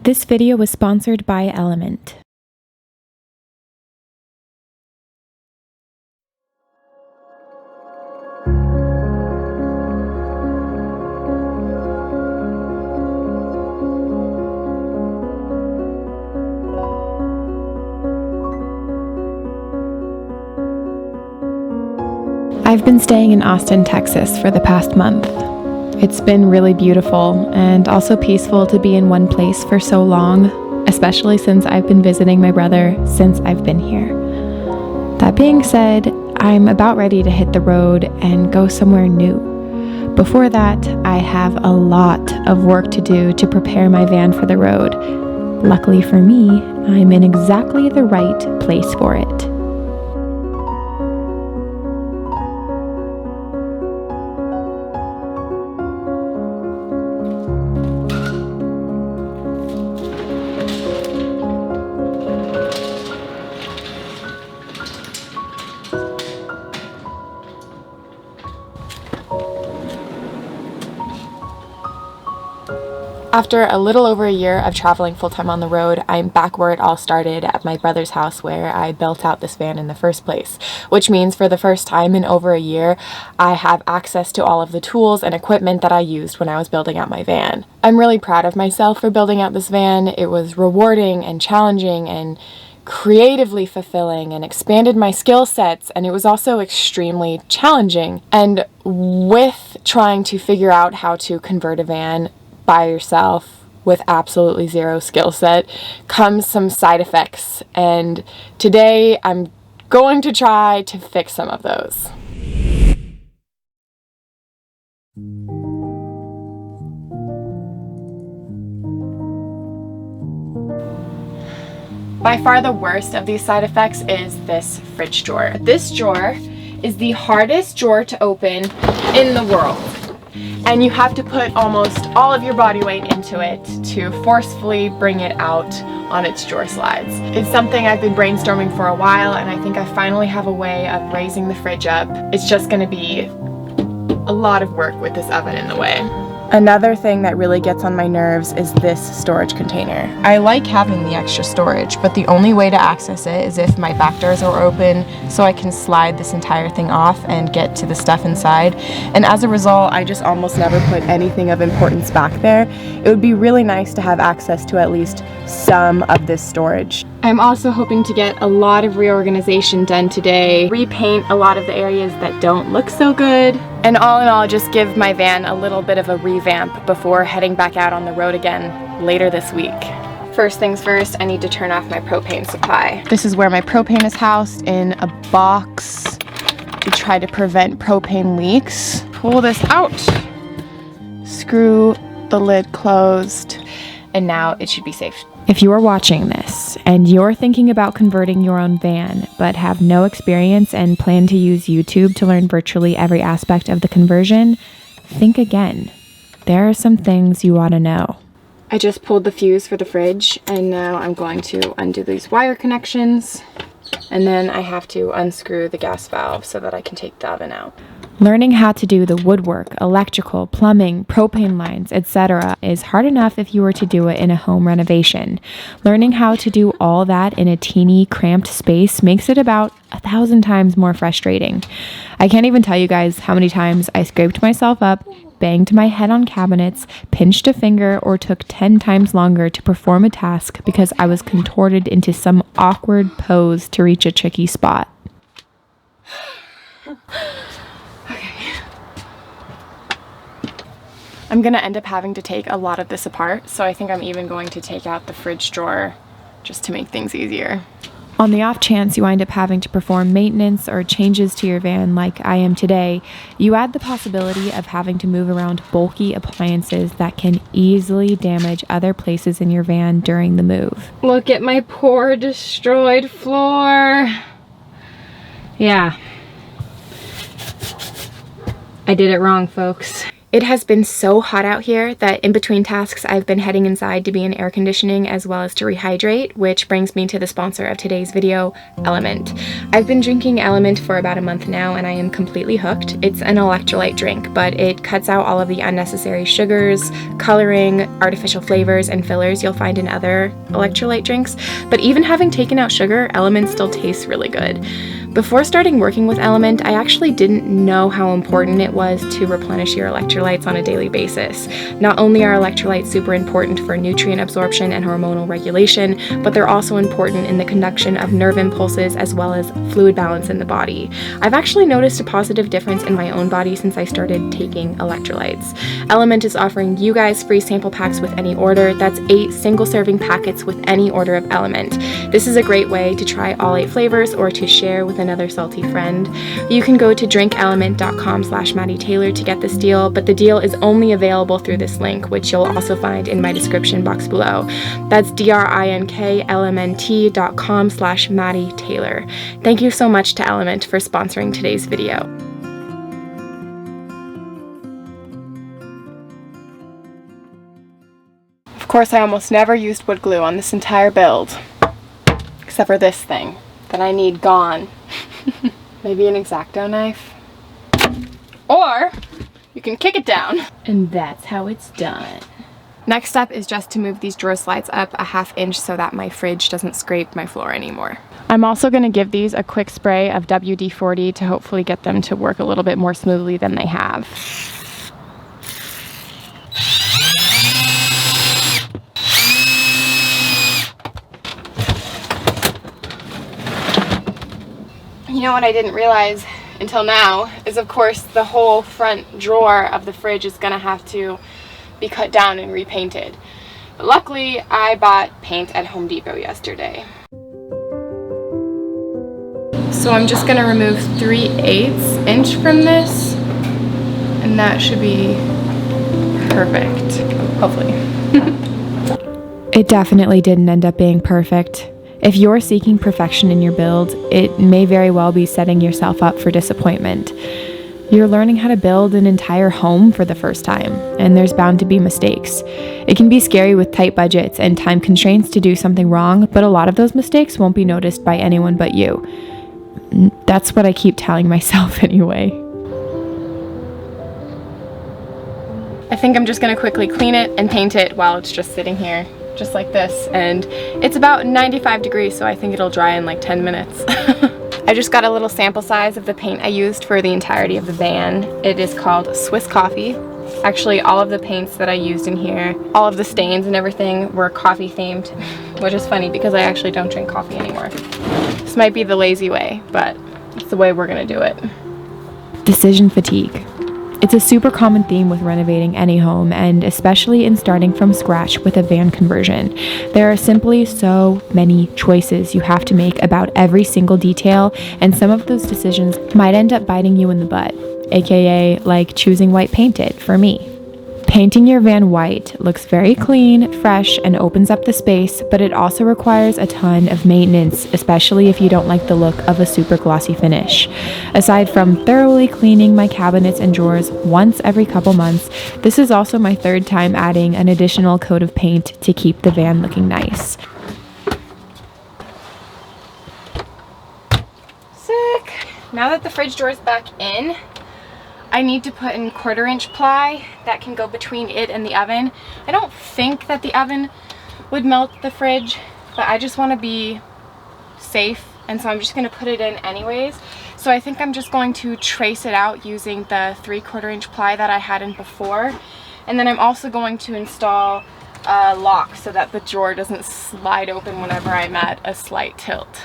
This video was sponsored by Element. I've been staying in Austin, Texas for the past month. It's been really beautiful and also peaceful to be in one place for so long, especially since I've been visiting my brother since I've been here. That being said, I'm about ready to hit the road and go somewhere new. Before that, I have a lot of work to do to prepare my van for the road. Luckily for me, I'm in exactly the right place for it. After a little over a year of traveling full-time on the road, I'm back where it all started at my brother's house where I built out this van in the first place, which means for the first time in over a year, I have access to all of the tools and equipment that I used when I was building out my van. I'm really proud of myself for building out this van. It was rewarding and challenging and creatively fulfilling and expanded my skill sets, and it was also extremely challenging. And with trying to figure out how to convert a van by yourself with absolutely zero skill set comes some side effects, and today I'm going to try to fix some of those. By far the worst of these side effects is this fridge drawer. This drawer is the hardest drawer to open in the world. And you have to put almost all of your body weight into it to forcefully bring it out on its drawer slides. It's something I've been brainstorming for a while, and I think I finally have a way of raising the fridge up. It's just gonna be a lot of work with this oven in the way. Another thing that really gets on my nerves is this storage container. I like having the extra storage, but the only way to access it is if my back doors are open, so I can slide this entire thing off and get to the stuff inside. And as a result, I just almost never put anything of importance back there. It would be really nice to have access to at least some of this storage. I'm also hoping to get a lot of reorganization done today, repaint a lot of the areas that don't look so good, and all in all, just give my van a little bit of a revamp before heading back out on the road again later this week. First things first, I need to turn off my propane supply. This is where my propane is housed, in a box to try to prevent propane leaks. Pull this out, screw the lid closed, and now it should be safe. If you are watching this and you're thinking about converting your own van but have no experience and plan to use YouTube to learn virtually every aspect of the conversion, think again. There are some things you ought to know. I just pulled the fuse for the fridge, and now I'm going to undo these wire connections, and then I have to unscrew the gas valve so that I can take the oven out. Learning how to do the woodwork, electrical, plumbing, propane lines, etc. is hard enough if you were to do it in a home renovation. Learning how to do all that in a teeny, cramped space makes it about 1,000 times more frustrating. I can't even tell you guys how many times I scraped myself up, banged my head on cabinets, pinched a finger, or took 10 times longer to perform a task because I was contorted into some awkward pose to reach a tricky spot. I'm gonna end up having to take a lot of this apart, so I think I'm even going to take out the fridge drawer just to make things easier. On the off chance you wind up having to perform maintenance or changes to your van like I am today, you add the possibility of having to move around bulky appliances that can easily damage other places in your van during the move. Look at my poor destroyed floor. Yeah. I did it wrong, folks. It has been so hot out here that in between tasks I've been heading inside to be in air conditioning as well as to rehydrate, which brings me to the sponsor of today's video, Element. I've been drinking Element for about a month now and I am completely hooked. It's an electrolyte drink, but it cuts out all of the unnecessary sugars, coloring, artificial flavors, and fillers you'll find in other electrolyte drinks. But even having taken out sugar, Element still tastes really good. Before starting working with Element, I actually didn't know how important it was to replenish your electrolytes on a daily basis. Not only are electrolytes super important for nutrient absorption and hormonal regulation, but they're also important in the conduction of nerve impulses as well as fluid balance in the body. I've actually noticed a positive difference in my own body since I started taking electrolytes. Element is offering you guys free sample packs with any order. That's 8 single-serving packets with any order of Element. This is a great way to try all 8 flavors or to share with another salty friend. You can go to drinkelement.com/Maddie Taylor to get this deal, but the deal is only available through this link, which you'll also find in my description box below. That's drinklmnt.com/Maddie Taylor. Thank you so much to Element for sponsoring today's video. Of course, I almost never used wood glue on this entire build, except for this thing that I need gone. Maybe an X-Acto knife. Or you can kick it down. And that's how it's done. Next step is just to move these drawer slides up a ½ inch so that my fridge doesn't scrape my floor anymore. I'm also going to give these a quick spray of WD-40 to hopefully get them to work a little bit more smoothly than they have. You know what I didn't realize until now is, of course, the whole front drawer of the fridge is gonna have to be cut down and repainted. But luckily, I bought paint at Home Depot yesterday. So I'm just gonna remove 3/8 inch from this, and that should be perfect, hopefully. It definitely didn't end up being perfect. If you're seeking perfection in your build, it may very well be setting yourself up for disappointment. You're learning how to build an entire home for the first time, and there's bound to be mistakes. It can be scary with tight budgets and time constraints to do something wrong, but a lot of those mistakes won't be noticed by anyone but you. That's what I keep telling myself anyway. I think I'm just gonna quickly clean it and paint it while it's just sitting here. Just like this, and it's about 95 degrees, so I think it'll dry in like 10 minutes. I just got a little sample size of the paint I used for the entirety of the van. It is called Swiss Coffee. Actually, all of the paints that I used in here, all of the stains and everything were coffee themed, which is funny because I actually don't drink coffee anymore. This might be the lazy way, but it's the way we're gonna do it. Decision fatigue. It's a super common theme with renovating any home, and especially in starting from scratch with a van conversion. There are simply so many choices you have to make about every single detail, and some of those decisions might end up biting you in the butt, aka like choosing white painted for me. Painting your van white looks very clean, fresh, and opens up the space, but it also requires a ton of maintenance, especially if you don't like the look of a super glossy finish. Aside from thoroughly cleaning my cabinets and drawers once every couple months, this is also my 3rd time adding an additional coat of paint to keep the van looking nice. Sick! Now that the fridge door is back in, I need to put in 1/4 inch ply that can go between it and the oven. I don't think that the oven would melt the fridge, but I just want to be safe, and so I'm just going to put it in anyways. So I think I'm just going to trace it out using the 3/4 inch ply that I had in before, and then I'm also going to install a lock so that the drawer doesn't slide open whenever I'm at a slight tilt.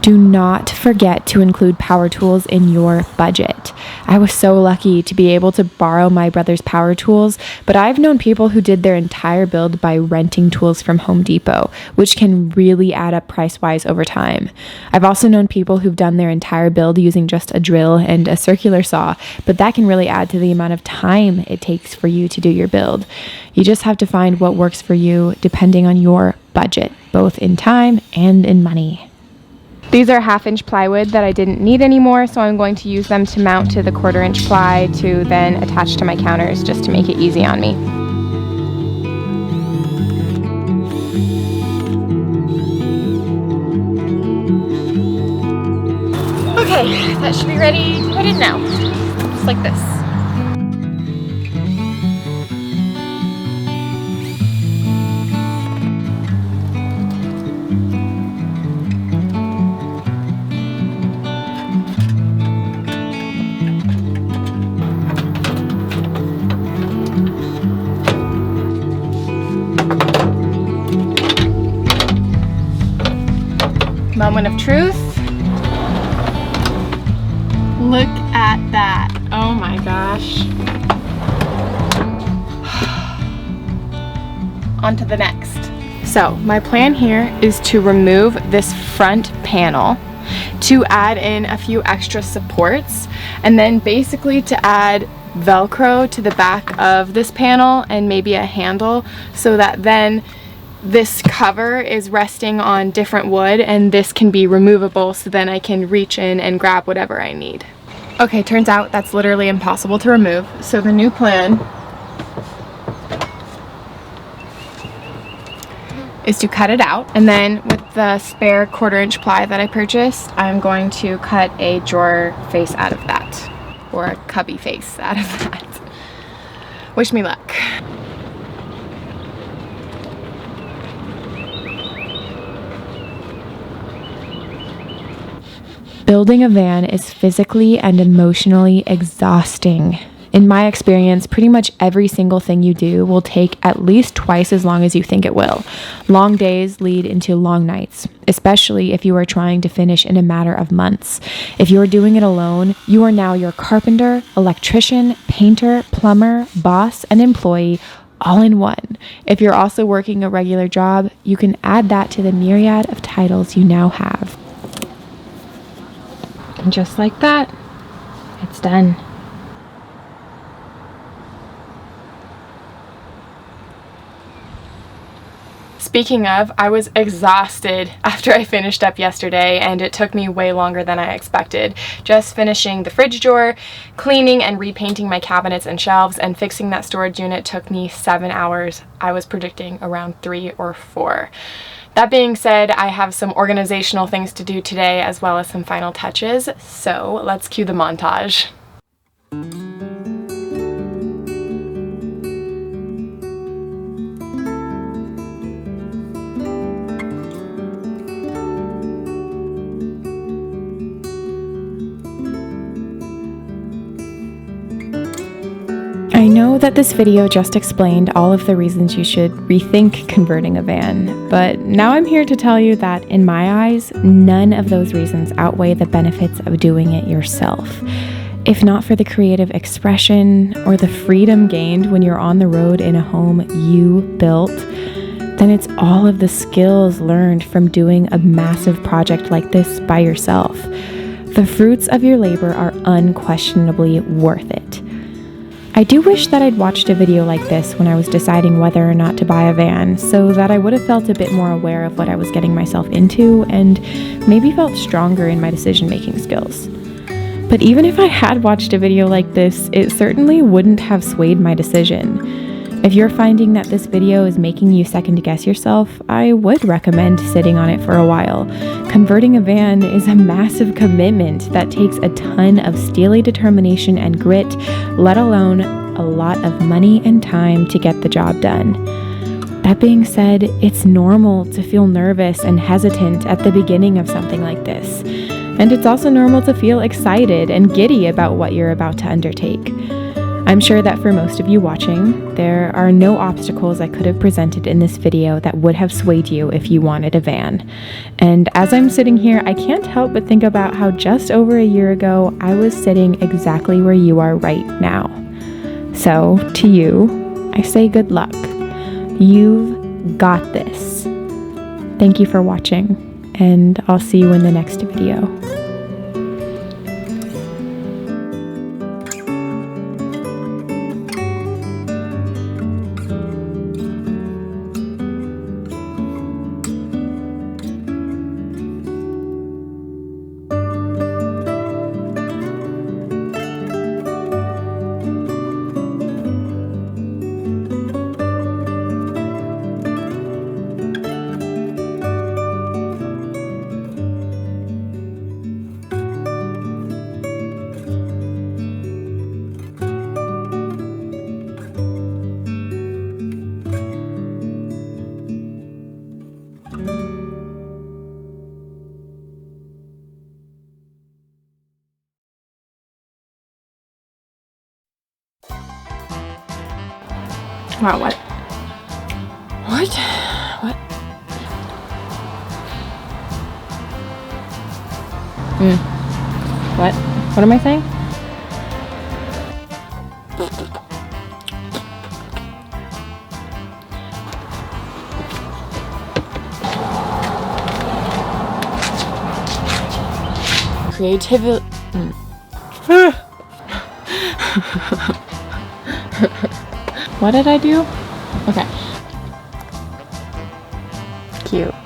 Do not forget to include power tools in your budget. I was so lucky to be able to borrow my brother's power tools, but I've known people who did their entire build by renting tools from Home Depot, which can really add up price-wise over time. I've also known people who've done their entire build using just a drill and a circular saw, but that can really add to the amount of time it takes for you to do your build. You just have to find what works for you depending on your budget, both in time and in money. These are 1/2-inch plywood that I didn't need anymore, so I'm going to use them to mount to the 1/4-inch ply to then attach to my counters just to make it easy on me. Okay, that should be ready to put in now, just like this. Moment of truth. Look at that. Oh my gosh. On to the next. So my plan here is to remove this front panel, to add in a few extra supports, and then basically to add Velcro to the back of this panel and maybe a handle, so that then this cover is resting on different wood and this can be removable, so then I can reach in and grab whatever I need. Okay, turns out that's literally impossible to remove. So the new plan is to cut it out, and then with the spare 1/4-inch ply that I purchased, I'm going to cut a drawer face out of that, or a cubby face out of that. Wish me luck. Building a van is physically and emotionally exhausting. In my experience, pretty much every single thing you do will take at least twice as long as you think it will. Long days lead into long nights, especially if you are trying to finish in a matter of months. If you are doing it alone, you are now your carpenter, electrician, painter, plumber, boss, and employee all in one. If you're also working a regular job, you can add that to the myriad of titles you now have. And just like that, it's done. Speaking of, I was exhausted after I finished up yesterday, and it took me way longer than I expected. Just finishing the fridge drawer, cleaning and repainting my cabinets and shelves, and fixing that storage unit took me 7 hours. I was predicting around 3 or 4. That being said, I have some organizational things to do today, as well as some final touches, so let's cue the montage. I know that this video just explained all of the reasons you should rethink converting a van, but now I'm here to tell you that in my eyes, none of those reasons outweigh the benefits of doing it yourself. If not for the creative expression or the freedom gained when you're on the road in a home you built, then it's all of the skills learned from doing a massive project like this by yourself. The fruits of your labor are unquestionably worth it. I do wish that I'd watched a video like this when I was deciding whether or not to buy a van, so that I would have felt a bit more aware of what I was getting myself into and maybe felt stronger in my decision-making skills. But even if I had watched a video like this, it certainly wouldn't have swayed my decision. If you're finding that this video is making you second-guess yourself, I would recommend sitting on it for a while. Converting a van is a massive commitment that takes a ton of steely determination and grit, let alone a lot of money and time to get the job done. That being said, it's normal to feel nervous and hesitant at the beginning of something like this. And it's also normal to feel excited and giddy about what you're about to undertake. I'm sure that for most of you watching, there are no obstacles I could have presented in this video that would have swayed you if you wanted a van. And as I'm sitting here, I can't help but think about how just over a year ago, I was sitting exactly where you are right now. So, to you, I say good luck. You've got this. Thank you for watching, and I'll see you in the next video. Wow, what? What? What? What? What am I saying? Creativity. What did I do? Okay. Cute.